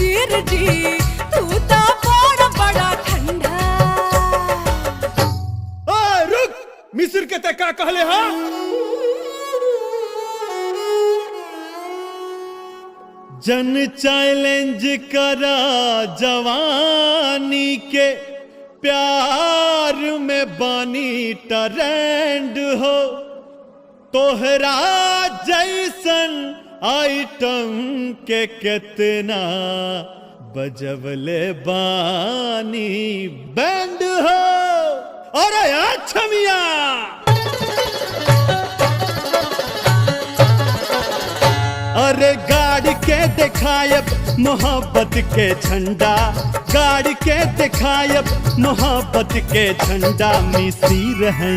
मिसिर जी तू तो बड़ा ठंडा। रुक, मिसिर के ते का कहले हा? जन चैलेंज करा जवानी के, प्यार में बानी ट्रेंड हो, तोहरा जैसन आइटम के कितना बजवले बानी बैंड हो। अरे अच्छा मियां, अरे गाड़ के दिखायब मोहब्बत के झंडा, गाड़ के दिखायब मोहब्बत के झंडा। मिसिर है